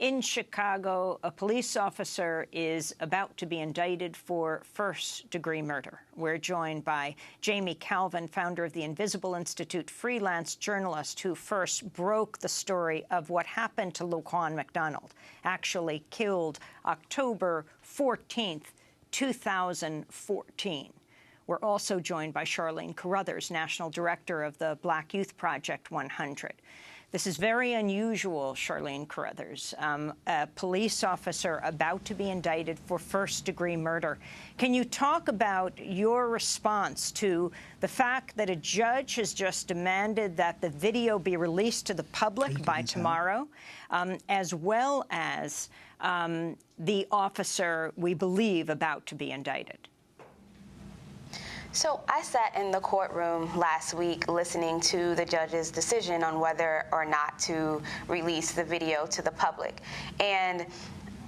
In Chicago, a police officer is about to be indicted for first-degree murder. We're joined by Jamie Calvin, founder of the Invisible Institute, freelance journalist who first broke the story of what happened to Laquan McDonald, actually killed October 14th, 2014. We're also joined by Charlene Carruthers, national director of the Black Youth Project 100. This is very unusual, Charlene Carruthers, a police officer about to be indicted for first-degree murder. Can you talk about your response to the fact that a judge has just demanded that the video be released to the public by tomorrow, as well as the officer, we believe, about to be indicted? So I sat in the courtroom last week listening to the judge's decision on whether or not to release the video to the public. And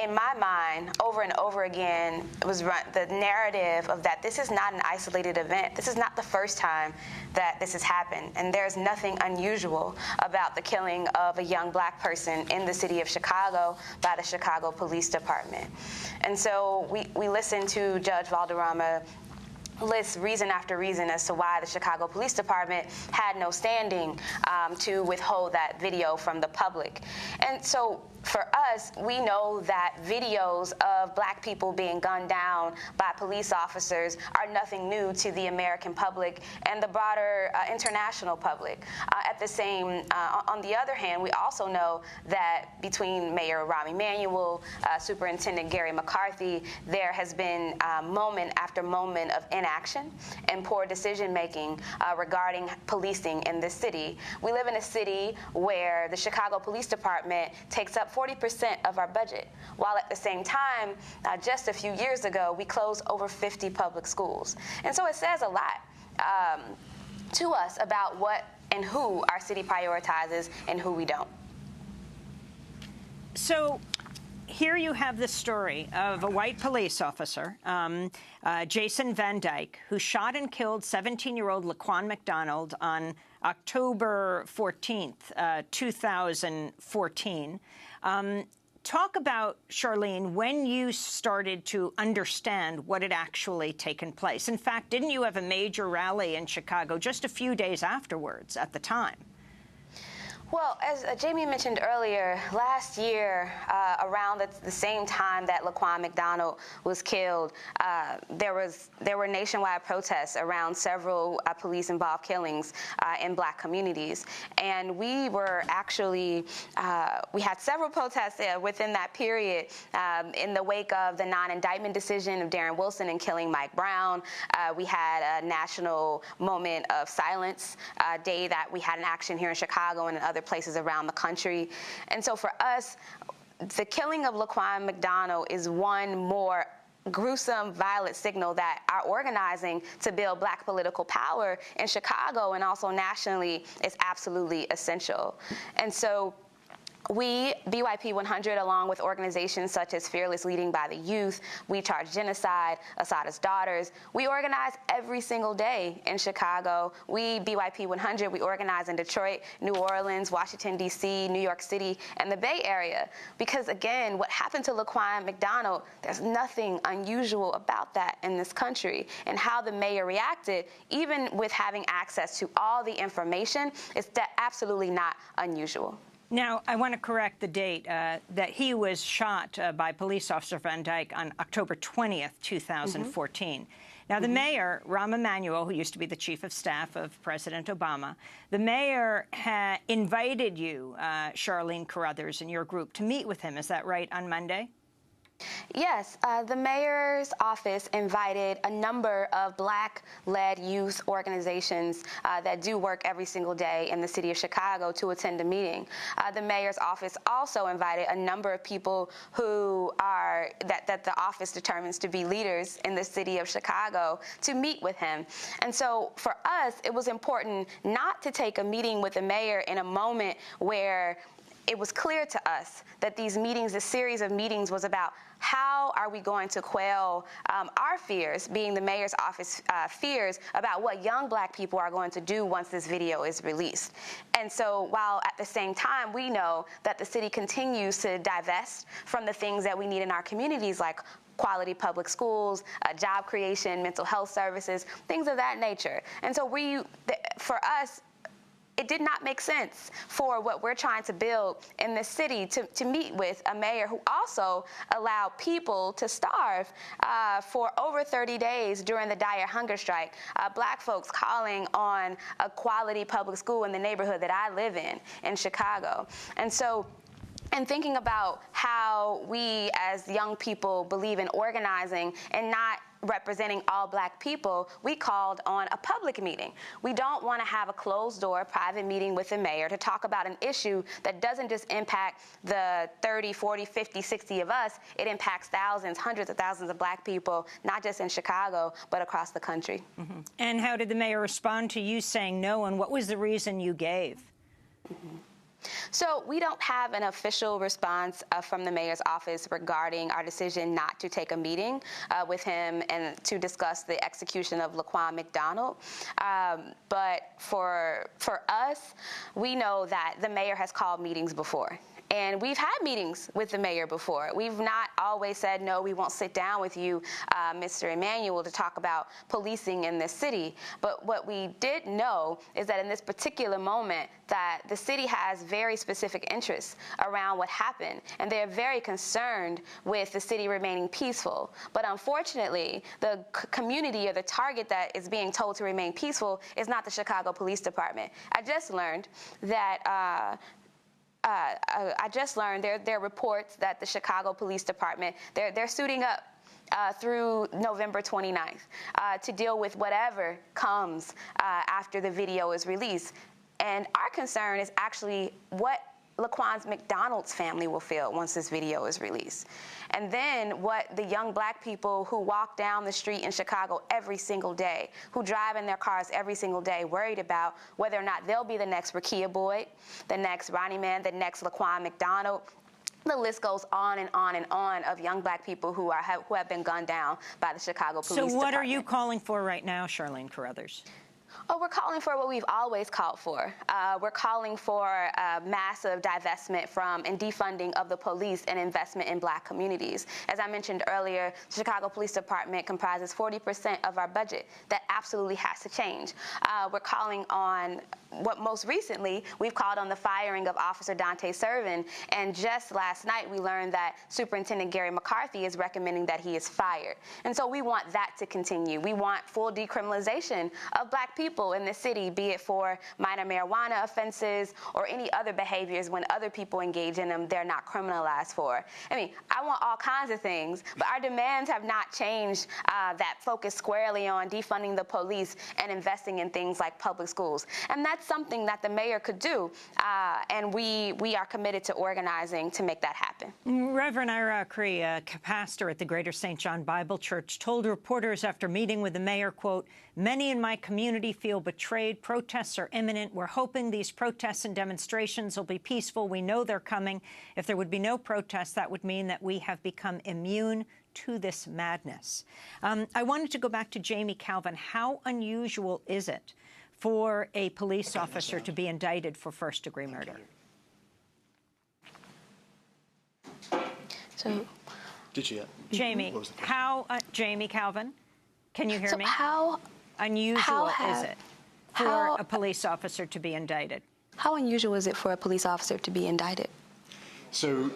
in my mind, over and over again, was the narrative of that this is not an isolated event. This is not the first time that this has happened. And there's nothing unusual about the killing of a young black person in the city of Chicago by the Chicago Police Department. And so we listened to Judge Valderrama list reason after reason as to why the Chicago Police Department had no standing to withhold that video from the public. And so for us, we know that videos of black people being gunned down by police officers are nothing new to the American public and the broader international public. On the other hand, we also know that between Mayor Rahm Emanuel, Superintendent Gary McCarthy, there has been moment after moment of inaction and poor decision-making regarding policing in this city. We live in a city where the Chicago Police Department takes up 40% of our budget, while at the same time, just a few years ago, we closed over 50 public schools. And so it says a lot to us about what and who our city prioritizes and who we don't. So here you have the story of a white police officer, Jason Van Dyke, who shot and killed 17-year-old Laquan McDonald on October 14th, 2014. Talk about, Charlene, when you started to understand what had actually taken place. In fact, didn't you have a major rally in Chicago just a few days afterwards at the time? Well, as Jamie mentioned earlier, last year, around the same time that Laquan McDonald was killed, there were nationwide protests around several police-involved killings in black communities. And we were actually, we had several protests within that period in the wake of the non-indictment decision of Darren Wilson in killing Mike Brown. We had a national moment of silence day that we had an action here in Chicago and in other places around the country. And so for us, the killing of Laquan McDonald is one more gruesome, violent signal that our organizing to build black political power in Chicago and also nationally is absolutely essential. And so we, BYP 100, along with organizations such as Fearless Leading by the Youth, We Charge Genocide, Assata's Daughters, we organize every single day in Chicago. We, BYP 100, we organize in Detroit, New Orleans, Washington, D.C., New York City, and the Bay Area. Because, again, what happened to Laquan McDonald, there's nothing unusual about that in this country. And how the mayor reacted, even with having access to all the information, is absolutely not unusual. Now, I want to correct the date that he was shot by police officer Van Dyke on October 20th, 2014. Now, the mayor, Rahm Emanuel, who used to be the chief of staff of President Obama, the mayor invited you, Charlene Carruthers, and your group to meet with him. Is that right, on Monday? Yes, the mayor's office invited a number of black-led youth organizations that do work every single day in the city of Chicago to attend a meeting. The mayor's office also invited a number of people who are, that the office determines to be leaders in the city of Chicago to meet with him. And so for us, it was important not to take a meeting with the mayor in a moment where it was clear to us that these meetings, this series of meetings, was about how are we going to quell our fears, being the mayor's office fears about what young Black people are going to do once this video is released. And so while at the same time we know that the city continues to divest from the things that we need in our communities, like quality public schools, job creation, mental health services, things of that nature. And so for us, it did not make sense for what we're trying to build in this city to meet with a mayor who also allowed people to starve for over 30 days during the dire hunger strike. Black folks calling on a quality public school in the neighborhood that I live in Chicago. And so, and thinking about how we as young people believe in organizing and not representing all Black people, we called on a public meeting. We don't want to have a closed-door private meeting with the mayor to talk about an issue that doesn't just impact the 30, 40, 50, 60 of us. It impacts thousands, hundreds of thousands of Black people, not just in Chicago, but across the country. Mm-hmm. And how did the mayor respond to you saying no, and what was the reason you gave? Mm-hmm. So we don't have an official response from the mayor's office regarding our decision not to take a meeting with him and to discuss the execution of Laquan McDonald. But for us, we know that the mayor has called meetings before. And we've had meetings with the mayor before. We've not always said, no, we won't sit down with you, Mr. Emanuel, to talk about policing in this city. But what we did know is that in this particular moment, that the city has very specific interests around what happened, and they're very concerned with the city remaining peaceful. But unfortunately, the community or the target that is being told to remain peaceful is not the Chicago Police Department. I just learned that there are reports that the Chicago Police Department, they're suiting up through November 29th to deal with whatever comes after the video is released. And our concern is actually what Laquan McDonald's family will feel once this video is released. And then what the young Black people who walk down the street in Chicago every single day, who drive in their cars every single day, worried about whether or not they'll be the next Rekia Boyd, the next Ronnie Man, the next Laquan McDonald. The list goes on and on and on of young Black people who have been gunned down by the Chicago Police Department. So what are you calling for right now, Charlene Carruthers? Oh, we're calling for what we've always called for. We're calling for massive divestment from and defunding of the police and investment in Black communities. As I mentioned earlier, the Chicago Police Department comprises 40% of our budget. That absolutely has to change. We're calling on what most recently we've called on the firing of Officer Dante Servin, and just last night we learned that Superintendent Gary McCarthy is recommending that he is fired. And so we want that to continue. We want full decriminalization of Black people in the city, be it for minor marijuana offenses or any other behaviors when other people engage in them they're not criminalized for. I mean, I want all kinds of things, but our demands have not changed that focus squarely on defunding the police and investing in things like public schools. And that's something that the mayor could do, and we are committed to organizing to make that happen. Reverend Ira Cree, a pastor at the Greater St. John Bible Church, told reporters after meeting with the mayor, quote, "Many in my community feel betrayed. Protests are imminent. We're hoping these protests and demonstrations will be peaceful. We know they're coming. If there would be no protests, that would mean that we have become immune to this madness." I wanted to go back to Jamie Calvin. How unusual is it for a police officer to be indicted for first-degree murder? So, did you? Jamie, Jamie Calvin, can you hear me? How unusual is it for a police officer to be indicted? How unusual is it for a police officer to be indicted? So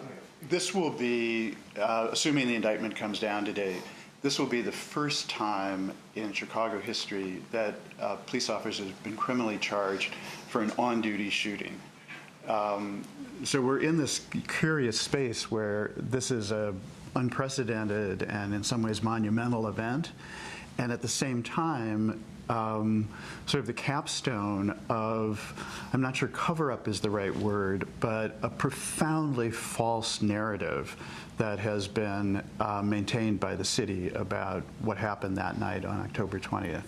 this will be, assuming the indictment comes down today, this will be the first time in Chicago history that police officers have been criminally charged for an on-duty shooting. So we're in this curious space where this is a unprecedented and in some ways monumental event, and at the same time sort of the capstone of, I'm not sure cover-up is the right word, but a profoundly false narrative that has been maintained by the city about what happened that night on October 20th.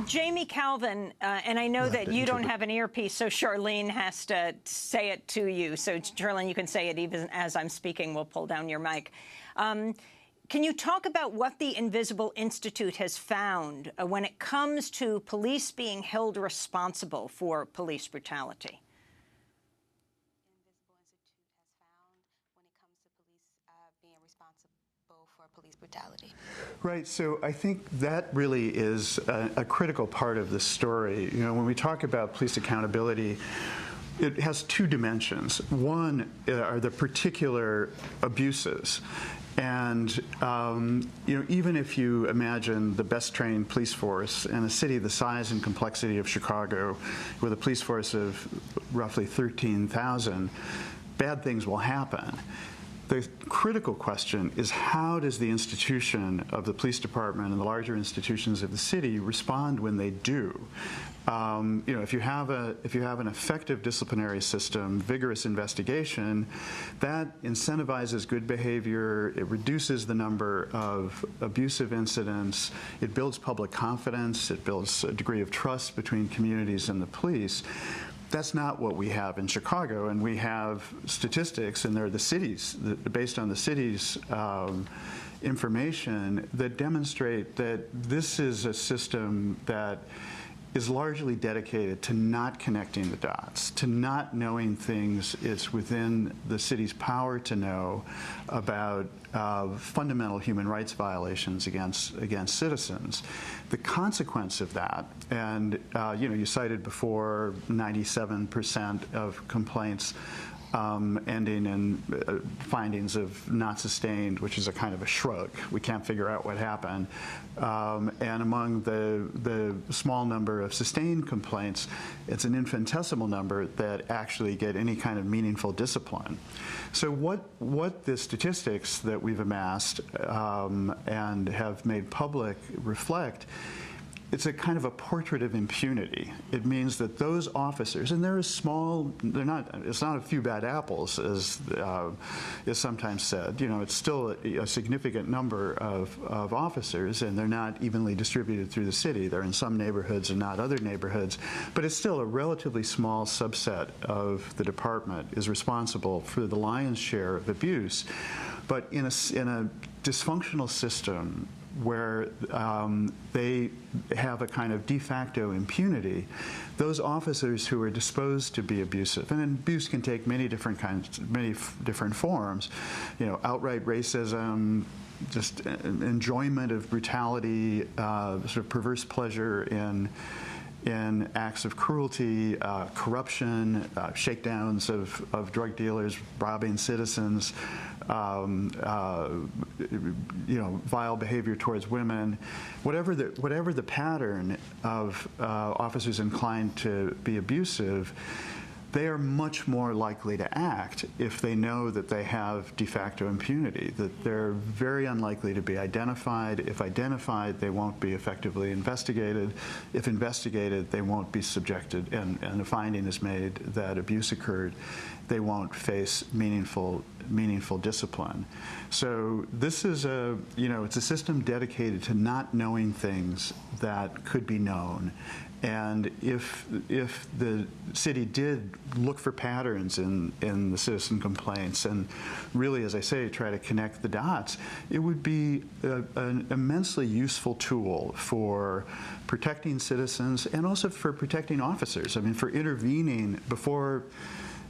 Jamie Calvin, and I know that you don't have an earpiece, so Charlene has to say it to you. So, Charlene, you can say it even as I'm speaking. We'll pull down your mic. Can you talk about what the Invisible Institute has found when it comes to police being held responsible for police brutality? Police brutality. Right. So I think that really is a critical part of the story. You know, when we talk about police accountability, it has two dimensions. One are the particular abuses. And, you know, even if you imagine the best trained police force in a city the size and complexity of Chicago, with a police force of roughly 13,000, bad things will happen. The critical question is, how does the institution of the police department and the larger institutions of the city respond when they do? You know, if you have an effective disciplinary system, vigorous investigation, that incentivizes good behavior. It reduces the number of abusive incidents. It builds public confidence. It builds a degree of trust between communities and the police. That's not what we have in Chicago, and we have statistics, and they're the cities, based on the city's information, that demonstrate that this is a system that is largely dedicated to not connecting the dots, to not knowing things it's within the city's power to know about fundamental human rights violations against citizens. The consequence of that, and you know, you cited before 97% of complaints ending in findings of not sustained, which is a kind of a shrug. We can't figure out what happened. And among the small number of sustained complaints, it's an infinitesimal number that actually get any kind of meaningful discipline. So what the statistics that we've amassed and have made public reflect, it's a kind of a portrait of impunity. It means that those officers, and it's not a few bad apples, as is sometimes said. You know, it's still a significant number of officers, and they're not evenly distributed through the city. They're in some neighborhoods and not other neighborhoods. But it's still a relatively small subset of the department is responsible for the lion's share of abuse. But in a dysfunctional system, where they have a kind of de facto impunity, those officers who are disposed to be abusive, and abuse can take many different forms, you know, outright racism, just enjoyment of brutality, sort of perverse pleasure in acts of cruelty, corruption, shakedowns of drug dealers, robbing citizens, you know, vile behavior towards women, whatever the pattern of officers inclined to be abusive, they are much more likely to act if they know that they have de facto impunity, that they're very unlikely to be identified. If identified, they won't be effectively investigated. If investigated, they won't be subjected, and a finding is made that abuse occurred, they won't face meaningful discipline. So this is it's a system dedicated to not knowing things that could be known. And if the city did look for patterns in the citizen complaints and really, as I say, try to connect the dots, it would be an immensely useful tool for protecting citizens and also for protecting officers. I mean, for intervening before,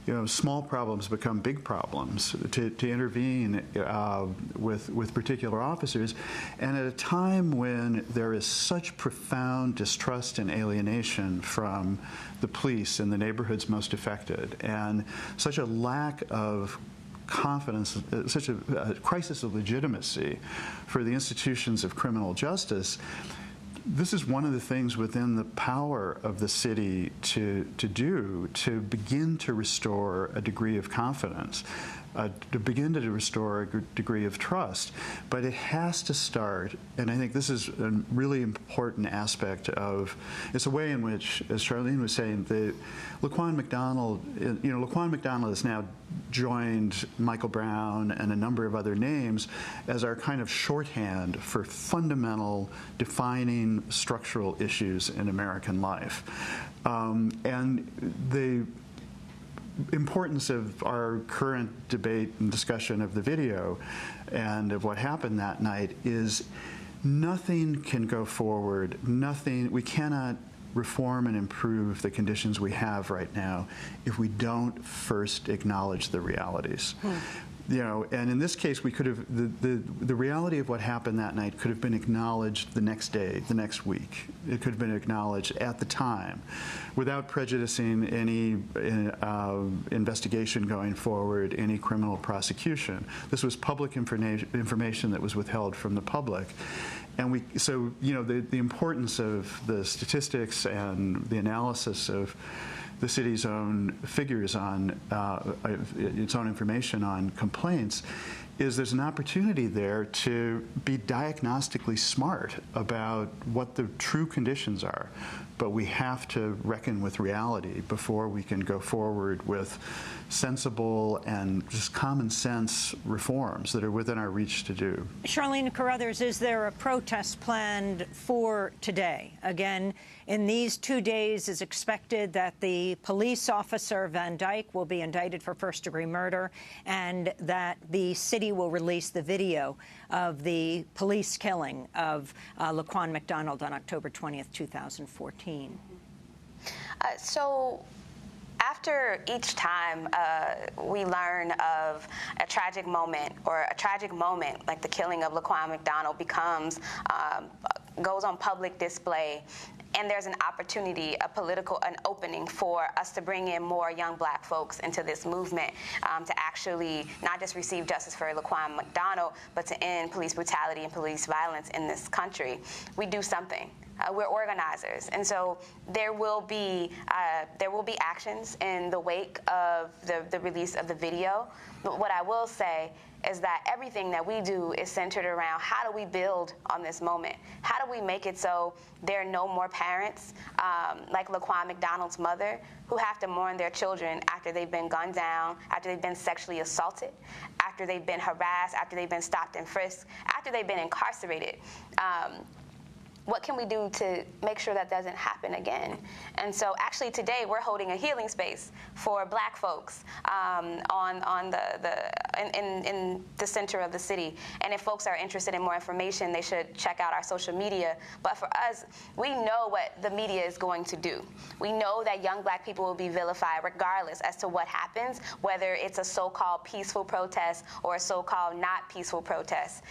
you know, small problems become big problems, to intervene with particular officers. And at a time when there is such profound distrust and alienation from the police in the neighborhoods most affected, and such a lack of confidence, such a crisis of legitimacy for the institutions of criminal justice, this is one of the things within the power of the city to do, to begin to restore a degree of confidence. to begin to restore a degree of trust. But it has to start, and I think this is a really important aspect of, it's a way in which, as Charlene was saying, Laquan McDonald, Laquan McDonald has now joined Michael Brown and a number of other names as our kind of shorthand for fundamental, defining structural issues in American life. And the importance of our current debate and discussion of the video and of what happened that night is nothing can go forward, we cannot reform and improve the conditions we have right now if we don't first acknowledge the realities. And in this case, we could have, the reality of what happened that night could have been acknowledged the next day, the next week. It could have been acknowledged at the time without prejudicing any investigation going forward, any criminal prosecution. This was public information that was withheld from the public. And the importance of the statistics and the analysis of the city's own figures on its own information on complaints is there's an opportunity there to be diagnostically smart about what the true conditions are. But we have to reckon with reality before we can go forward with sensible and just common sense reforms that are within our reach to do. Charlene Carruthers, is there a protest planned for today? Again, in these 2 days, it's expected that the police officer Van Dyke will be indicted for first-degree murder and that the city will release the video of the police killing of Laquan McDonald on October 20th, 2014. So after each time we learn of a tragic moment, or a tragic moment like the killing of Laquan McDonald goes on public display, and there's an opportunity, an opening for us to bring in more young black folks into this movement to actually not just receive justice for Laquan McDonald, but to end police brutality and police violence in this country. We do something. We're organizers, and so there will be actions in the wake of the release of the video. But what I will say is that everything that we do is centered around how do we build on this moment? How do we make it so there are no more parents like Laquan McDonald's mother who have to mourn their children after they've been gunned down, after they've been sexually assaulted, after they've been harassed, after they've been stopped and frisked, after they've been incarcerated? What can we do to make sure that doesn't happen again? And so actually today we're holding a healing space for black folks in the center of the city. And if folks are interested in more information, they should check out our social media. But for us, we know what the media is going to do. We know that young black people will be vilified regardless as to what happens, whether it's a so-called peaceful protest or a so-called not peaceful protest.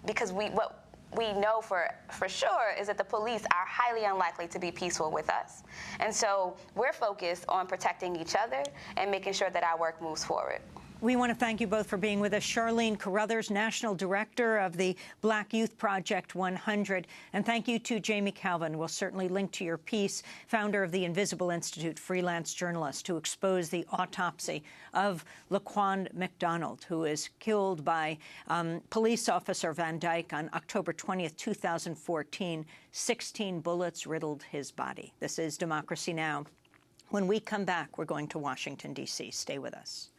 Because what we know for sure is that the police are highly unlikely to be peaceful with us. And so we're focused on protecting each other and making sure that our work moves forward. We want to thank you both for being with us. Charlene Carruthers, National Director of the Black Youth Project 100. And thank you to Jamie Calvin. We'll certainly link to your piece, founder of the Invisible Institute, freelance journalist, to expose the autopsy of Laquan McDonald, who was killed by police officer Van Dyke on October 20th, 2014. 16 bullets riddled his body. This is Democracy Now! When we come back, we're going to Washington, D.C. Stay with us.